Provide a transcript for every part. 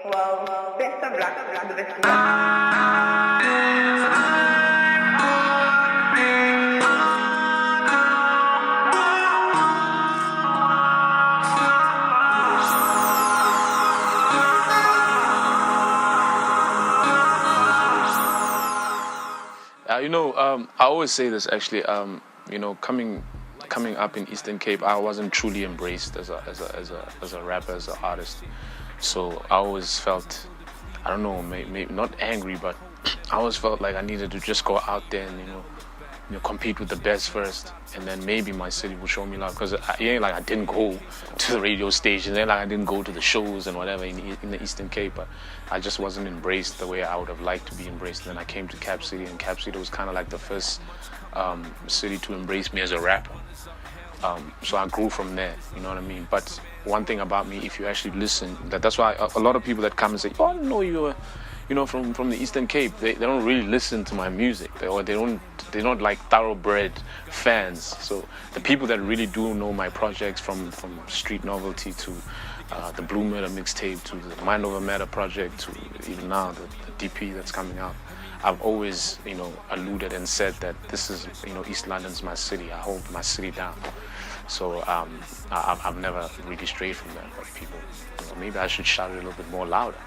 Well, best of luck with the rest of the I always say this actually. Coming up in Eastern Cape, I wasn't truly embraced as a rapper, as an artist. So I always felt, I don't know, maybe not angry, but I always felt like I needed to just go out there and compete with the best first, and then maybe my city will show me love. Because it ain't like I didn't go to the radio station, it ain't like I didn't go to the shows and whatever in the Eastern Cape, but I just wasn't embraced the way I would have liked to be embraced. And then I came to Cap City, and Cap City was kind of like the first city to embrace me as a rapper. So I grew from there, you know what I mean? But one thing about me, if you actually listen, that's why a lot of people that come and say, oh, I didn't know you were, from the Eastern Cape, they don't really listen to my music, they're not like thoroughbred fans. So the people that really do know my projects, from Street Novelty to the Blue Murder mixtape to the Mind Over Matter project to even now the DP that's coming out, I've always alluded and said that this is East London's my city. I hold my city down. So I've never really strayed from that. But people, maybe I should shout it a little bit more louder.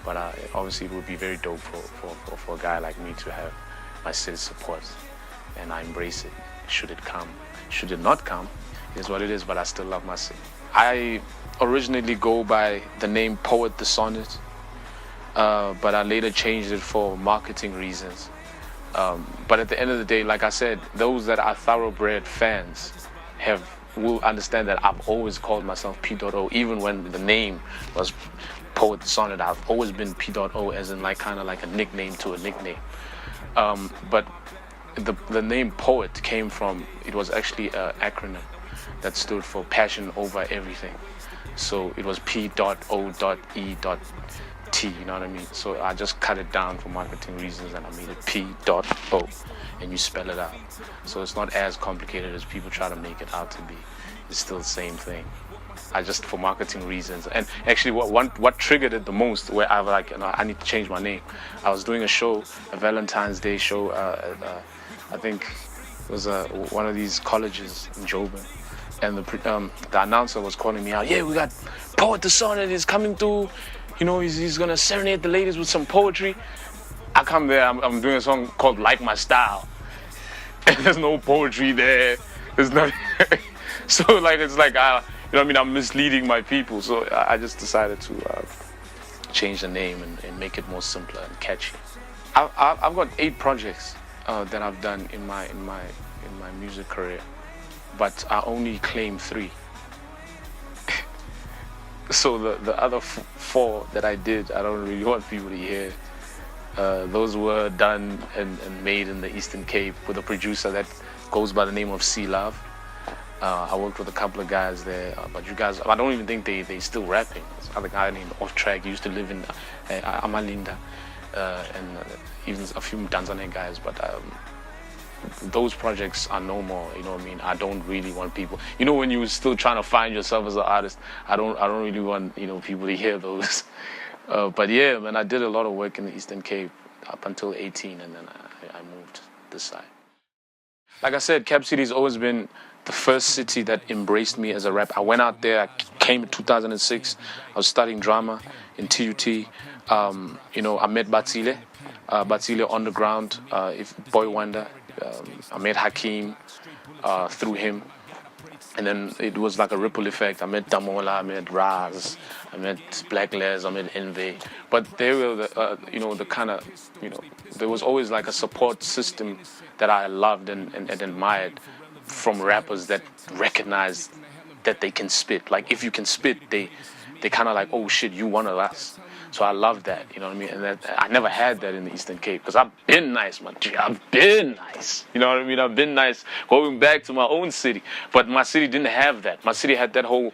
But obviously it would be very dope for a guy like me to have my city's support, and I embrace it. Should it come, should it not come, it is what it is, but I still love my city. I originally go by the name Poet the Sonnet, but I later changed it for marketing reasons. But at the end of the day, like I said, those that are thoroughbred fans will understand that I've always called myself PdotO, even when the name was Poet the Sonnet. I've always been PdotO, as in kind of like a nickname to a nickname. But the name Poet came from, it was actually an acronym that stood for Passion Over Everything. So it was P.O.E.T, you know what I mean? So I just cut it down for marketing reasons, and I made it P.O, and you spell it out. So it's not as complicated as people try to make it out to be. It's still the same thing. I just, for marketing reasons. And actually what triggered it the most, where I was like, I need to change my name. I was doing a show, a Valentine's Day show, I think it was one of these colleges in Joburg. And the announcer was calling me out, yeah, we got Poet the Sonnet is coming through. He's gonna serenade the ladies with some poetry. I come there, I'm doing a song called Like My Style. And there's no poetry there. There's nothing. So it's like, I'm misleading my people. So I just decided to change the name and make it more simpler and catchy. I've got 8 projects that I've done in my music career, but I only claim 3. So the other 4 that I did, I don't really want people to hear. Those were done and made in the Eastern Cape with a producer that goes by the name of C Love. I worked with a couple of guys there, but you guys, I don't even think they still rapping. There's another guy named Off Track, he used to live in Amalinda, and even a few Tanzanian guys, but those projects are no more, you know what I mean? I don't really want people, when you're still trying to find yourself as an artist, I don't really want, people to hear those. But yeah, man, I did a lot of work in the Eastern Cape up until 18, and then I moved this side. Like I said, Cap City's always been the first city that embraced me as a rapper. I went out there, I came in 2006, I was studying drama in TUT. I met Batsile Underground, Boy Wonder. I met Hakeem through him. And then it was like a ripple effect. I met Damola, I met Raz, I met Black Les, I met Envy. But they were the kind of, there was always like a support system that I loved and admired from rappers that recognized that they can spit. Like, if you can spit, they kind of like, oh shit, you one of us. So I love that, you know what I mean? And I never had that in the Eastern Cape, because I've been nice, man. I've been nice. You know what I mean? I've been nice going back to my own city. But my city didn't have that. My city had that whole,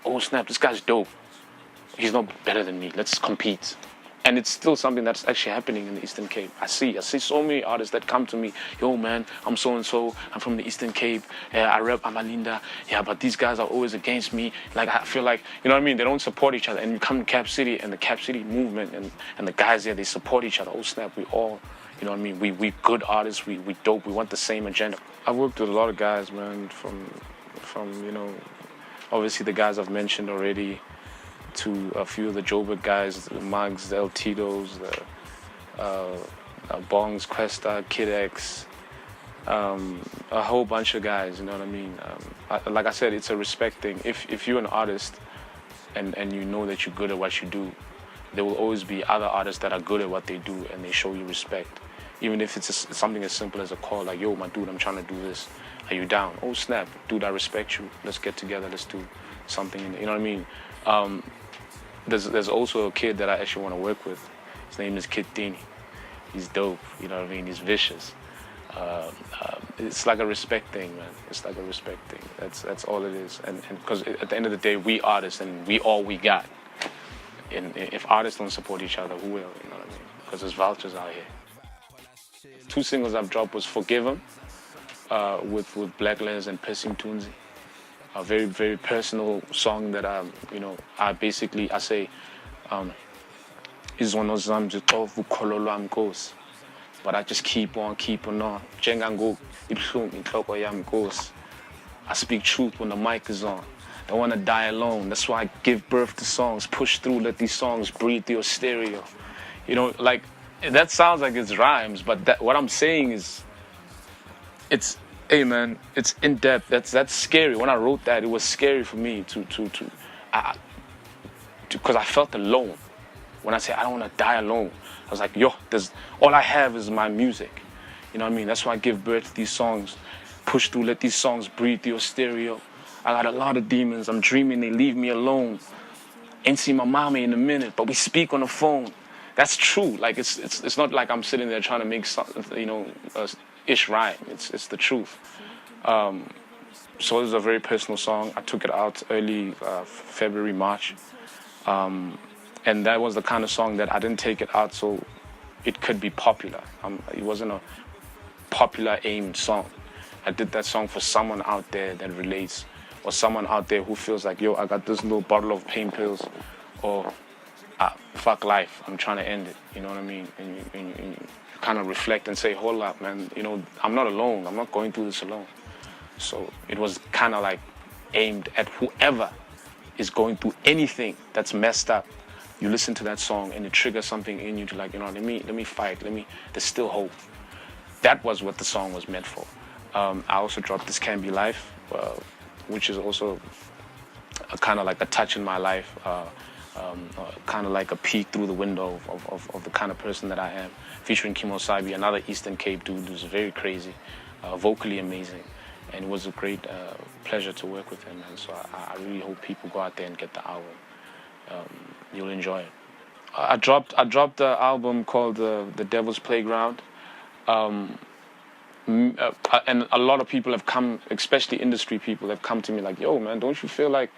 oh snap, this guy's dope. He's not better than me. Let's compete. And it's still something that's actually happening in the Eastern Cape. I see so many artists that come to me, yo man, I'm so-and-so, I'm from the Eastern Cape, I rep Amalinda, yeah, but these guys are always against me. Like, I feel like, you know what I mean, they don't support each other. And you come to Cap City, and the Cap City movement, and the guys there, they support each other. Oh snap, we all, you know what I mean, we good artists, we dope, we want the same agenda. I've worked with a lot of guys, man, from you know, obviously the guys I've mentioned already, to a few of the Joburg guys, the Mugs, the El Titos, the Bongs, Questa, Kid X, a whole bunch of guys, you know what I mean? Like I said, it's a respect thing. If you're an artist and you know that you're good at what you do, there will always be other artists that are good at what they do and they show you respect. Even if it's something as simple as a call, like, yo, my dude, I'm trying to do this. Are you down? Oh, snap. Dude, I respect you. Let's get together. Let's do something. You know what I mean? There's also a kid that I actually want to work with. His name is Kid Dini. He's dope, you know what I mean? He's vicious. It's like a respect thing, man. It's like a respect thing. That's all it is. And because at the end of the day, we artists and we all we got. And if artists don't support each other, who will? You know what I mean? Because there's vultures out here. 2 singles I've dropped was Forgive 'Em with Black Les and Pissing Tunzi. A very, very personal song that I say, izono zam zixova ukholo lwam Nkosi, but I just keep on njengangoku ibuhlungu inhloko yam Nkosi. I speak truth when the mic is on. Don't want to die alone. That's why I give birth to songs. Push through, let these songs breathe through your stereo. You know, like, that sounds like it's rhymes, but what I'm saying is, hey man, it's in depth. That's scary. When I wrote that, it was scary for me because I felt alone. When I say I don't want to die alone, I was like, yo, all I have is my music. You know what I mean? That's why I give birth to these songs. Push through, let these songs breathe through your stereo. I got a lot of demons. I'm dreaming they leave me alone. Ain't seen my mama in a minute, but we speak on the phone. That's true. Like, it's not like I'm sitting there trying to make something, you know, ish rhyme. It's the truth. So this is a very personal song. I took it out early February, March. And that was the kind of song that I didn't take it out so it could be popular. It wasn't a popular aimed song. I did that song for someone out there that relates, or someone out there who feels like, yo, I got this little bottle of pain pills, or fuck life, I'm trying to end it. You know what I mean? And you kind of reflect and say, hold up, man, you know, I'm not alone. I'm not going through this alone. So it was kind of like aimed at whoever is going through anything that's messed up. You listen to that song and it triggers something in you to, like, you know, let me fight. There's still hope. That was what the song was meant for. I also dropped This Can Be Life, which is also kind of like a touch in my life, kind of like a peek through the window of the kind of person that I am, featuring Kimo Sabi, another Eastern Cape dude who's very crazy, vocally amazing. And it was a great pleasure to work with him, and so I really hope people go out there and get the album. You'll enjoy it. I dropped the album called The Devil's Playground, and a lot of people have come, especially industry people, have come to me like, yo man, don't you feel like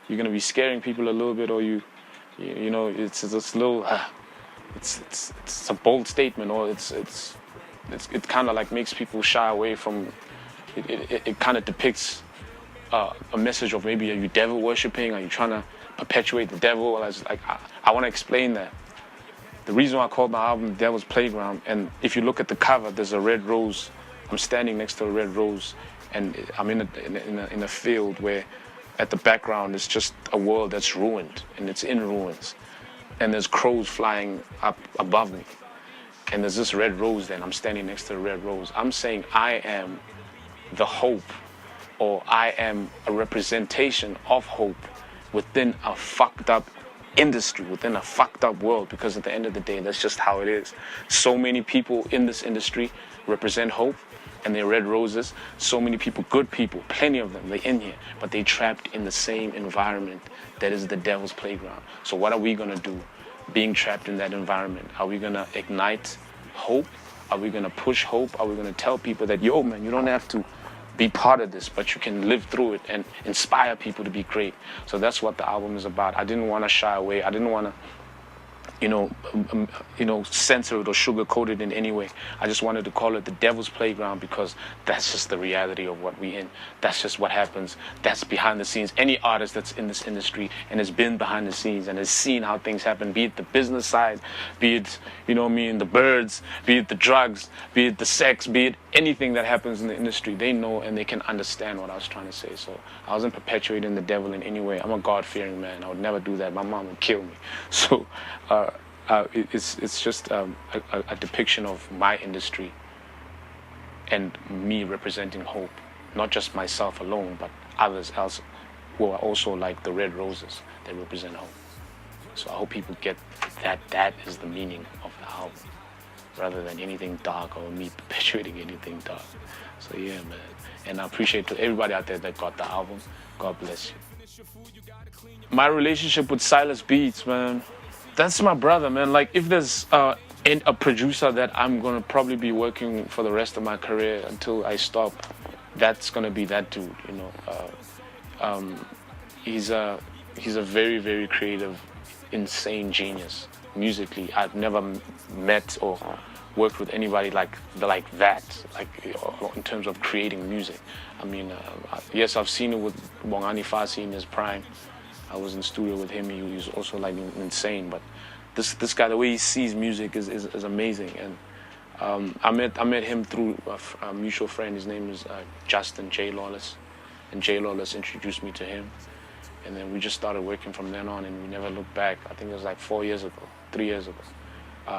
you're gonna be scaring people a little bit, or you know, it's this little, it's a bold statement, or it kind of like makes people shy away from. It kind of depicts a message of maybe, are you devil worshipping? Are you trying to perpetuate the devil? I want to explain that. The reason why I called my album The Devil's Playground, and if you look at the cover, there's a red rose. I'm standing next to a red rose, and I'm in a field where at the background is just a world that's ruined, and it's in ruins. And there's crows flying up above me. And there's this red rose there, and I'm standing next to the red rose. I'm saying I am the hope, or I am a representation of hope within a fucked up industry, within a fucked up world, because at the end of the day, that's just how it is. So many people in this industry represent hope, and they're red roses. So many people, good people, plenty of them, they're in here, but they're trapped in the same environment that is the devil's playground. So what are we gonna do being trapped in that environment? Are we gonna ignite hope? Are we gonna push hope? Are we gonna tell people that, yo man, you don't have to be part of this, but you can live through it and inspire people to be great? So that's what the album is about. I didn't want to shy away. I didn't want to, censor it or sugarcoat it in any way. I just wanted to call it the devil's playground because that's just the reality of what we're in. That's just what happens. That's behind the scenes. Any artist that's in this industry and has been behind the scenes and has seen how things happen, be it the business side, be it, the birds, be it the drugs, be it the sex, be it anything that happens in the industry, they know and they can understand what I was trying to say. So I wasn't perpetuating the devil in any way. I'm a God-fearing man. I would never do that. My mom would kill me. So it's just a depiction of my industry and me representing hope, not just myself alone, but others else who are also like the red roses. They represent hope. So I hope people get that is the meaning of the album, rather than anything dark or me perpetuating anything dark. So yeah, man. And I appreciate to everybody out there that got the album. God bless you. My relationship with Silas Beats, man. That's my brother, man. Like, if there's a producer that I'm gonna probably be working for the rest of my career until I stop, that's gonna be that dude. He's a very, very creative, insane genius musically. I've never met or worked with anybody like that, in terms of creating music. I mean, yes, I've seen it with Bongani Fasi in his prime. I was in studio with him. He was also like insane. But this guy, the way he sees music is amazing. And I met him through a mutual friend. His name is Justin J. Lawless, and J. Lawless introduced me to him. And then we just started working from then on, and we never looked back. I think it was like 3 years ago.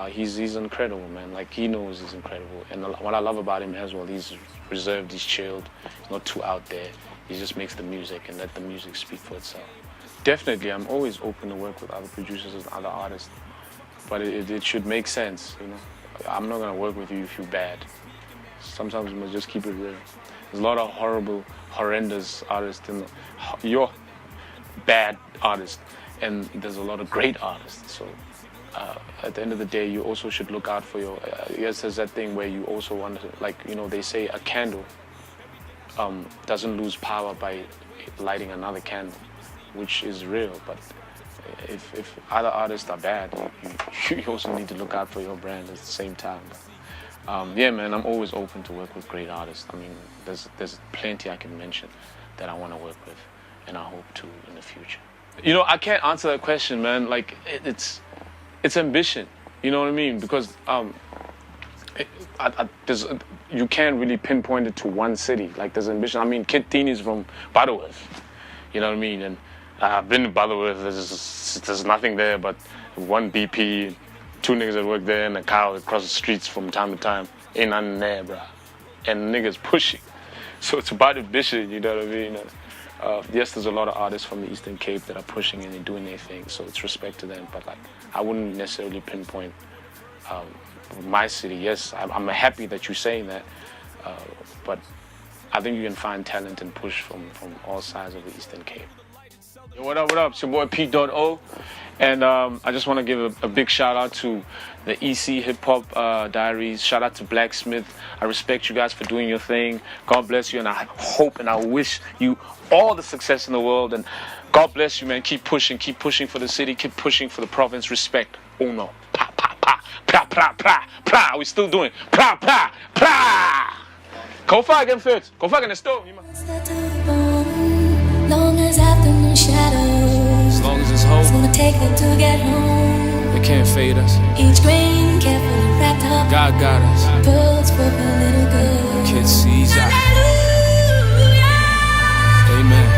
He's incredible, man. Like, he knows he's incredible. And what I love about him as well, he's reserved, he's chilled, he's not too out there. He just makes the music and let the music speak for itself. Definitely, I'm always open to work with other producers and other artists, but it should make sense, I'm not gonna work with you if you're bad. Sometimes we must just keep it real. There's a lot of horrendous artists you're bad artists, and there's a lot of great artists. So at the end of the day, you also should look out for your. Yes, there's that thing where you also want to, they say a candle doesn't lose power by lighting another candle, which is real. But if other artists are bad, you also need to look out for your brand at the same time. Yeah, man, I'm always open to work with great artists. I mean, there's plenty I can mention that I want to work with, and I hope to in the future. I can't answer that question, man. Like, it's ambition. You know what I mean? Because you can't really pinpoint it to one city. Like, there's ambition. I mean, Kid Tini's from Butterworth. You know what I mean? And I've been to Butterworth. There's nothing there but one BP, 2 niggas that work there, and a cow that crosses the streets from time to time. Ain't nothing there, bruh. And niggas pushing. So it's about ambition, you know what I mean? Yes, there's a lot of artists from the Eastern Cape that are pushing and they're doing their thing, so it's respect to them. But I wouldn't necessarily pinpoint my city. Yes, I'm happy that you're saying that, but I think you can find talent and push from all sides of the Eastern Cape. Yo, what up, what up? It's your boy PdotO, and I just want to give a big shout out to the EC Hip Hop Diaries. Shout out to Blacksmithed. I respect you guys for doing your thing. God bless you, and I hope and I wish you all the success in the world. And God bless you, man. Keep pushing for the city, keep pushing for the province. Respect. Uno. Pa pa pa pa pa pa pa. We still doing pa pa pa. Go fucking first. Go fucking the stove. Long as afternoon shadows, As long as it's hope, it's gonna take her to get home. they can't fade us. Each grain carefully wrapped up, God got us. birds for her little girl. Kid sees out. Hallelujah. Amen.